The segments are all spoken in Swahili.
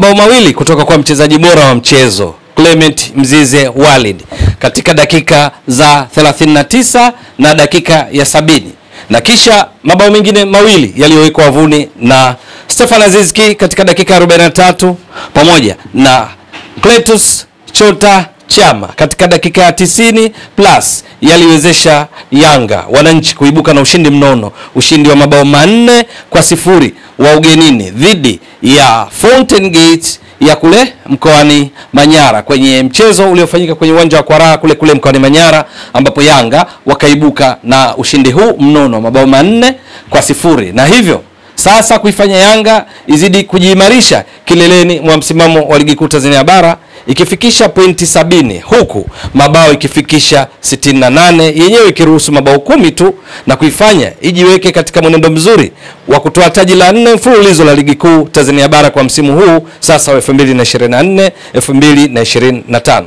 Mabao mawili kutoka kwa mchezaji bora wa mchezo Clement Mzize Walid katika dakika za 39 na dakika ya 70, na kisha mabao mengine mawili yaliyowekwa wavuni na Stefan Aziz Ki katika dakika 43 pamoja na Cletus Chota Chama katika dakika ya 90 plus yaliwezesha Yanga wananchi kuibuka na ushindi mnono, ushindi wa mabao 4-0 wa ugenini dhidi ya Fountain Gate ya kule mkoani Manyara, kwenye mchezo uliofanyika kwenye uwanja wa Kwara kule mkoani Manyara, ambapo Yanga wakaibuka na ushindi huu mnono wa mabao 4-0, na hivyo sasa kuifanya Yanga izidi kujiimarisha kileleni mwa msimamo wa ligi kuu Tanzania bara ikifikisha pointi 70, huku mabao ikifikisha 68, yenyewe ikiruhusu mabao 10 tu, na kuifanya ijiweke katika mwenendo mzuri wa kutoa taji la 4 mfululizo la ligi kuu Tanzania bara kwa msimu huu sasa wa 2024-2025.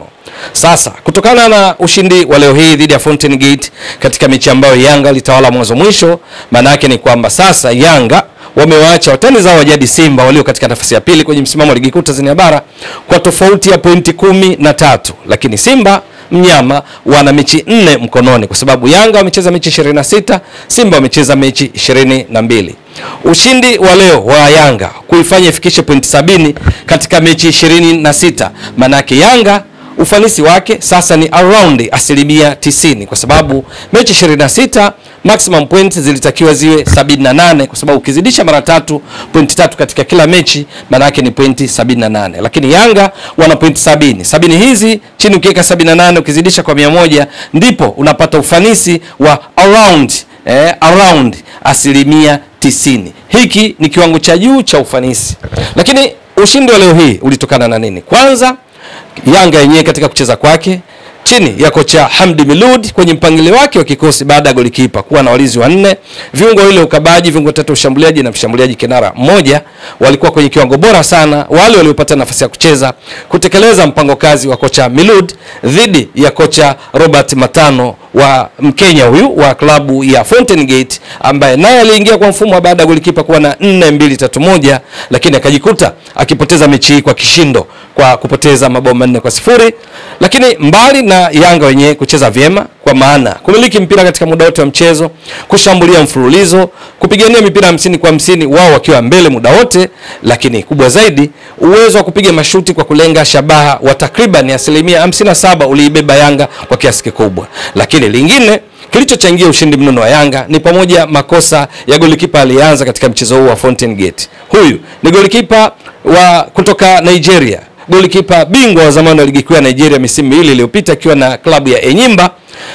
Sasa kutokana na ushindi wa leo hii dhidi ya Fountain Gate katika mechi ambayo Yanga litawala mwanzo mwisho, maana yake ni kwamba sasa Yanga wamewaacha watani zao wa jadi Simba walio katika nafasi ya pili kwenye msimamo wa ligi kuu Tanzania bara kwa tofauti ya pointi 13, lakini Simba mnyama wana mechi 4 mkononi, kwa sababu Yanga wamecheza mechi 26, Simba wamecheza mechi 22. Ushindi wa leo wa Yanga kuifanya ifikishe pointi 70 katika mechi 26, maana yake Yanga ufanisi wake sasa ni around 90%, kwa sababu mechi 26 maximum points zilitakiwa ziwe 78, kwa sababu ukizidisha mara 3 pointi 3 katika kila mechi maana yake ni pointi 78, lakini Yanga wana pointi 70 hizi chini ukiweka 78 ukizidisha kwa 100 ndipo unapata ufanisi wa around 90%. Hiki ni kiwango cha juu cha ufanisi. Lakini ushindi wa leo hii ulitokana na nini? Kwanza, Yanga yenyewe katika kucheza kwake chini ya kocha Hamdi Milud kwenye mpangilio wake wa kikosi, baada ya golikipa kuwa na walinzi 4, viungo wale ukabaji, viungo 3 ushambuliaji na mshambuliaji kinara mmoja, walikuwa kwenye kiwango bora sana wale waliopata nafasi ya kucheza kutekeleza mpango kazi wa kocha Milud dhidi ya kocha Robert Matano wa Mkenya huyu wa klabu ya Fountain Gate, ambaye naye aliingia kwa mfumo baada ya golikipa kuwa na 4-2-3-1, lakini akajikuta akipoteza mechi hii kwa kishindo kwa kupoteza mabao 4-0. Lakini mbali na Yanga wenyewe kucheza vyema, kwa maana kumiliki mpira katika muda wote wa mchezo, kushambulia mfululizo, kupigania mipira 50 kwa 50 wao wakiwa mbele muda wote, lakini kubwa zaidi uwezo wa kupiga mashuti kwa kulenga shabaha wa takriban 57% uliibeba Yanga kwa kiasi kikubwa. Lakini lingine kilichochangia ushindi mnono wa Yanga ni pamoja makosa ya golikipa alianza katika mchezo huu wa Fountain Gate. Huyu ni golikipa wa kutoka Nigeria, golikipa bingwa wa zamani wa ligi kuu ya Nigeria misimu miwili iliyopita akiwa na klabu ya Enyimba.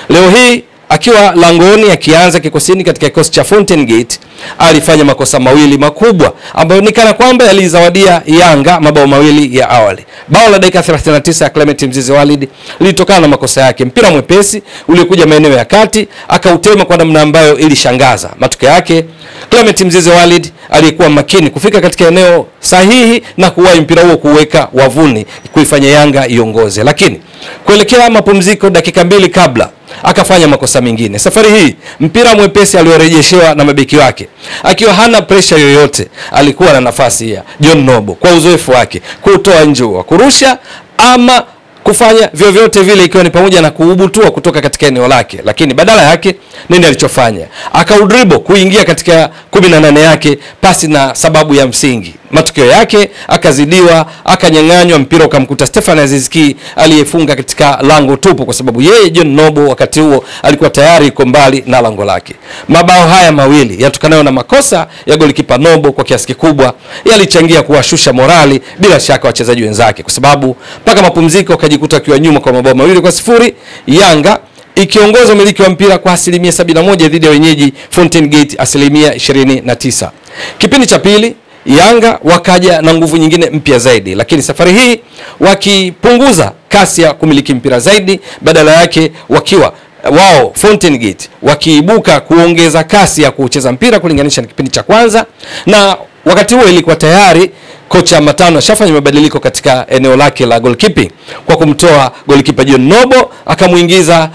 Leo hii akiwa langoni akianza kikosini katika kikosi cha Fountain Gate, alifanya makosa mawili makubwa ambayo ni kana kwamba yalizawadia Yanga mabao mawili ya awali. Bao la dakika 39 ya Clement Mzize Walid lilitokana na makosa yake. Mpira mwepesi uliokuja maeneo ya kati akautema kwa namna ambayo ilishangaza. Matokeo yake Clement Mzize Walid alikuwa makini kufika katika eneo sahihi na kuwahi mpira huo kuweka wavuni kuifanya Yanga iongoze. Lakini kuelekea mapumziko dakika 2 kabla akafanya makosa mengine. Safari hii mpira mwepesi aliorejeshewa na mabeki wake akiwa hana pressure yoyote, alikuwa na nafasi ya John Nobo kwa uzoefu wake kutoa nje wa kurusha ama kufanya vyovyote vile, ikiwa ni pamoja na kuubutua kutoka katika eneo lake. Lakini badala yake nini alichofanya? Akaudribble kuingia katika 18 yake pasi na sababu ya msingi. Matokeo yake akazidiwa, akanyang'anywa mpira ukamkuta Stefan Aziz Ki aliyefunga katika lango tupu, kwa sababu yeye John Nobo wakati huo alikuwa tayari yuko mbali na lango lake. Mabao haya mawili yatokanayo na makosa ya golikipa Nobo kwa kiasi kikubwa yalichangia kuwashusha morali bila shaka wachezaji wenzake, kwa sababu mpaka mapumziko akajikuta akiwa nyuma kwa mabao 2-0, Yanga ikiongoza umiliki wa mpira kwa 71% dhidi ya wenyeji Fountain Gate 29%. Kipindi cha pili Yanga wakaja na nguvu nyingine mpya zaidi, lakini safari hii wakipunguza kasi ya kumiliki mpira zaidi, badala yake wakiwa wao Fountain Gate wakiibuka kuongeza kasi ya kucheza mpira kulinganisha na kipindi cha kwanza. Na wakati huo ilikuwa tayari kocha Matano ashafanya mabadiliko katika eneo lake la goalkeeping kwa kumtoa golikipa John Nobo akamuingiza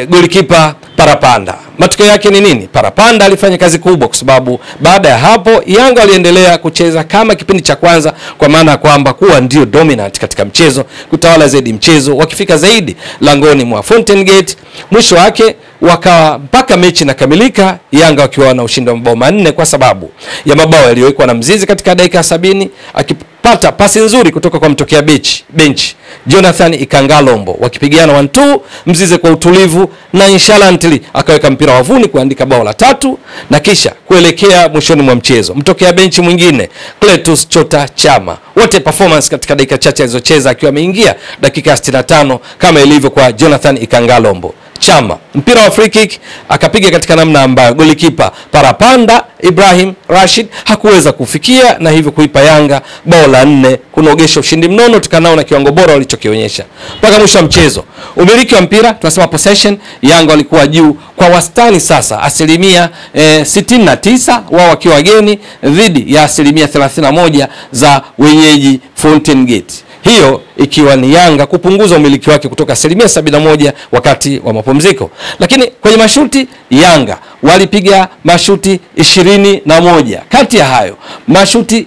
golikipa parapanda. Matokeo yake ni nini? Parapanda alifanya kazi kubwa, kwa sababu baada ya hapo Yanga waliendelea kucheza kama kipindi cha kwanza, kwa maana ya kwamba kuwa ndio dominant katika mchezo, kutawala zaidi mchezo, wakifika zaidi langoni mwa Fountain Gate. Mwisho wake wakawa mpaka mechi inakamilika Yanga wakiwa na ushindi wa mabao 4 kwa sababu ya mabao yaliyowekwa na Mzizi katika dakika ya 70, akipata pasi nzuri kutoka kwa mtokea bench Jonathan Ikangalombo, wakipigana 1-2, Mzizi kwa utulivu na nonchalant akaweka mpira wavuni kuandika bao la 3, na kisha kuelekea mwishoni mwa mchezo mtokea benchi mwingine Cletus Chota Chama, wote performance katika dakika chache alizocheza akiwa ameingia dakika 65 kama ilivyo kwa Jonathan Ikangalombo. Chama mpira wa free kick akapiga katika namna ambayo golikipa parapanda Ibrahim Rashid hakuweza kufikia, na hivyo kuipa Yanga bao la 4 kunogesha ushindi mnono tukanao na kiwango bora walichokionyesha mpaka mwisho wa mchezo. Umiliki wa mpira tunasema possession, Yanga walikuwa juu kwa wastani sasa asilimia 69 wao wakiwa wageni dhidi ya asilimia 31 za wenyeji Fountain Gate. Hiyo ikiwa ni Yanga kupunguza umiliki wake kutoka asilimia 71 wakati wa mapumziko. Lakini kwenye mashuti Yanga walipiga mashuti 21. Kati ya hayo mashuti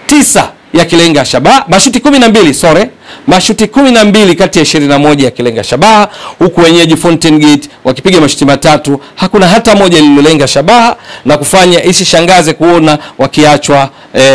9 ya kilenga shabaha, mashuti 12 kati ya 21 ya kilenga shabaha, huku wenyeji Fountain Gate wakipiga mashuti 3, hakuna hata moja lililolenga shabaha, na kufanya isishangaze kuona wakiachwa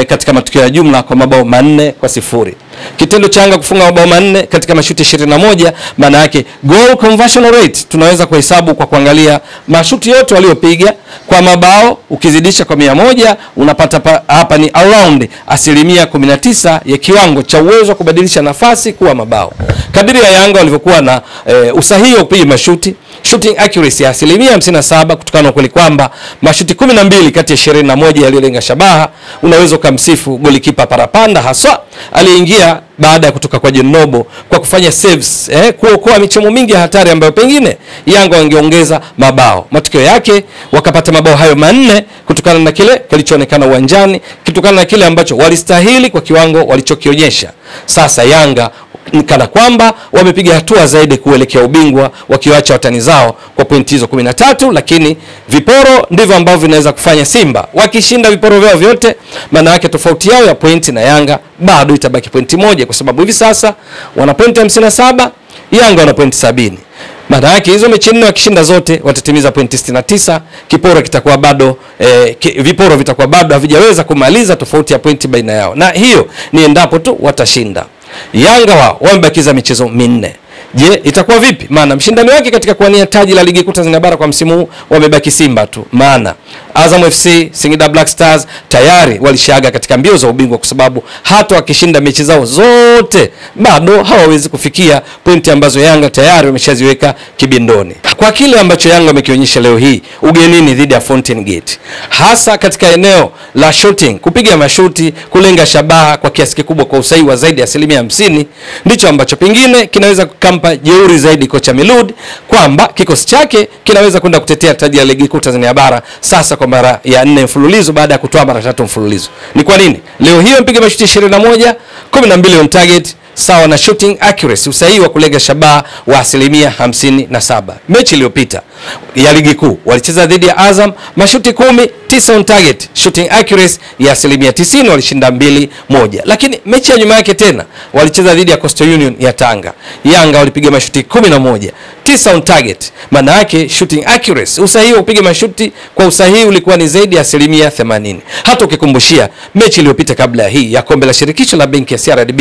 katika matokeo ya jumla kwa mabao 4-0. Kitendo cha Yanga kufunga mabao 4 katika mashuti 21, maana yake goal conversion rate tunaweza kuhesabu kwa kuangalia mashuti yote waliopiga kwa mabao, ukizidisha kwa 100 unapata hapa ni around asilimia 19 ya kiwango cha uwezo wa kubadilisha nafasi kuwa mabao. Kadiri ya Yanga walivyokuwa na usahihi wa kupiga mashuti, shooting accuracy ya asilimia 57, kutokana na kweli kwamba mashuti 12 kati ya 21 yaliyolenga shabaha, unaweza kumsifu golikipa parapanda haswa aliingia baada ya kutoka kwa Jenobo kwa kufanya saves, kuokoa michomo mingi ya hatari ambayo pengine Yanga wangeongeza mabao. Matokeo yake wakapata mabao hayo 4 kutokana na kile kilichoonekana uwanjani, kutokana na kile ambacho walistahili kwa kiwango walichokionyesha. Sasa Yanga kana kwamba wamepiga hatua zaidi kuelekea ubingwa, wakiwacha watani zao kwa pointi hizo 13, lakini viporo ndivyo ambavyo vinaweza kufanya Simba wakishinda viporo vyao vyote. Maana yake tofauti yao ya pointi na Yanga bado itabaki pointi 1, kwa sababu hivi sasa wana pointi 57, Yanga wana pointi 70. Maana yake hizo mechi 4 wakishinda zote watatimiza pointi 69. Kiporo kitakuwa bado viporo vitakuwa bado havijaweza kumaliza tofauti ya pointi baina yao, na hiyo ni endapo tu watashinda. Yanga wao wamebakiza michezo 4. Je, itakuwa vipi? Maana mshindani wake katika kuwania taji la ligi kuu Tanzania bara kwa msimu huu wamebaki Simba tu. Maana Azam FC, Singida Black Stars tayari walishaga katika mbio za ubingwa, kwa sababu hata wakishinda mechi zao zote bado hawawezi kufikia pointi ambazo Yanga tayari wameshaziweka kibindoni. Kwa kile ambacho Yanga wamekionyesha leo hii ugenini dhidi ya Fountain Gate, hasa katika eneo la shooting, kupiga mashuti, kulenga shabaha kwa kiasi kikubwa kwa usahihi wa zaidi ya asilimia 50, ndicho ambacho pengine kinaweza kukampa jeuri zaidi kocha Milud kwamba kikosi chake kinaweza kwenda kutetea taji la ligi kuu Tanzania bara sasa kwa mara ya 4 mfululizo baada ya kutoa mara 3 mfululizo. Ni kwa nini? Leo hiyo mpiga mashuti 21, 12 on target, sawa na shooting accuracy, usahihi wa kulenga shabaha wa asilimia 57. Mechi iliyopita ya ligi kuu walicheza dhidi ya Azam, mashuti 10, 9 on target, shooting accuracy ya asilimia 90, walishinda 2-1. Lakini mechi ya nyuma yake tena walicheza dhidi ya Coastal Union ya Tanga, Yanga walipiga mashuti 11, 9 on target. Maana yake shooting accuracy, usahihi wa kupiga mashuti kwa usahihi ulikuwa ni zaidi ya asilimia 80. Hata ukikumbushia mechi iliyopita kabla hii ya kombe la shirikisho la benki ya CRDB,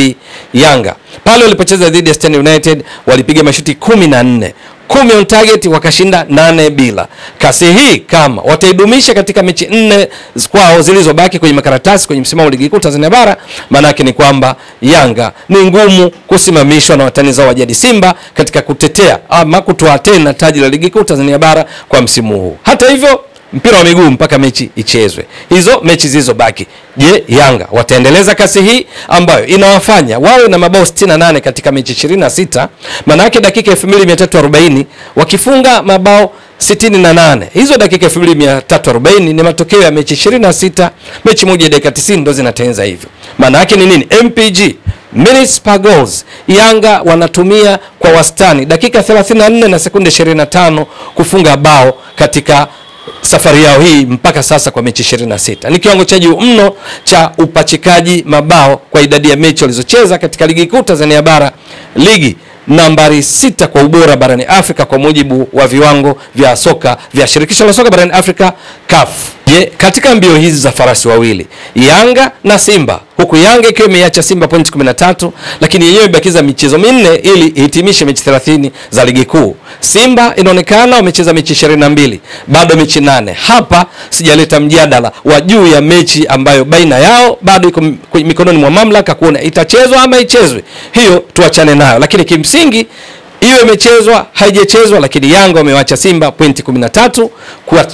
Yanga pale walipocheza dhidi ya Stand United walipiga mashuti 14, 10 on target, wakashinda 8-0. Kasi hii kama wataidumisha katika mechi 4 kwao zilizobaki kwenye makaratasi kwenye msimamo wa ligi kuu Tanzania bara, maana yake ni kwamba Yanga ni ngumu kusimamishwa na watani zao wa jadi Simba katika kutetea ama kutoa tena taji la ligi kuu Tanzania bara kwa msimu huu. Hata hivyo mpira wa miguu mpaka mechi ichezwe. Hizo mechi zilizobaki, je, Yanga wataendeleza kasi hii ambayo inawafanya wawe na mabao 68 katika mechi 26? Maana yake dakika 2340 wakifunga mabao 68. Hizo dakika 2340 ni matokeo ya mechi 26, mechi moja dakika 90 ndo zinatenza hivyo. Maana yake ni nini? MPG minutes per goals. Yanga wanatumia kwa wastani dakika 34 na sekunde 25 kufunga bao katika safari yao hii mpaka sasa kwa mechi 26. Ni kiwango cha juu mno cha upachikaji mabao kwa idadi ya mechi walizocheza katika ligi kuu Tanzania bara, ligi nambari 6 kwa ubora barani Afrika kwa mujibu wa viwango vya soka vya shirikisho la soka barani Afrika CAF. Je, katika mbio hizi za farasi wawili, Yanga na Simba, huku Yanga ikiwa imeacha Simba pointi 13, lakini yenyewe imebakiza michezo 4 ili ihitimishe mechi 30 za ligi kuu. Simba inaonekana wamecheza mechi 22, bado mechi 8. Hapa sijaleta mjadala wa juu ya mechi ambayo baina yao bado iko mikononi mwa mamlaka kuona itachezwa ama ichezwe. Hiyo tuachane nayo, lakini kimsingi iwe imechezwa haijachezwa, lakini Yanga wamewacha Simba pointi 13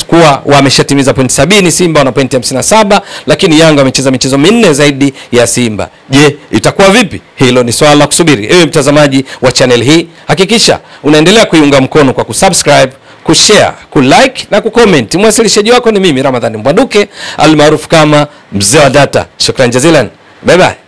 kuwa wameshatimiza pointi 70. Simba wana pointi 57, lakini Yanga wamecheza michezo 4 zaidi ya Simba. Je, itakuwa vipi? Hilo ni swala la kusubiri. Ewe mtazamaji wa channel hii, hakikisha unaendelea kuiunga mkono kwa kusubscribe, kushare, kulike na kucomment. Mwasilishaji wako ni mimi Ramadhani Mbwaduke almaarufu kama Mzee wa Data. Shukran jazilan. Bye bye.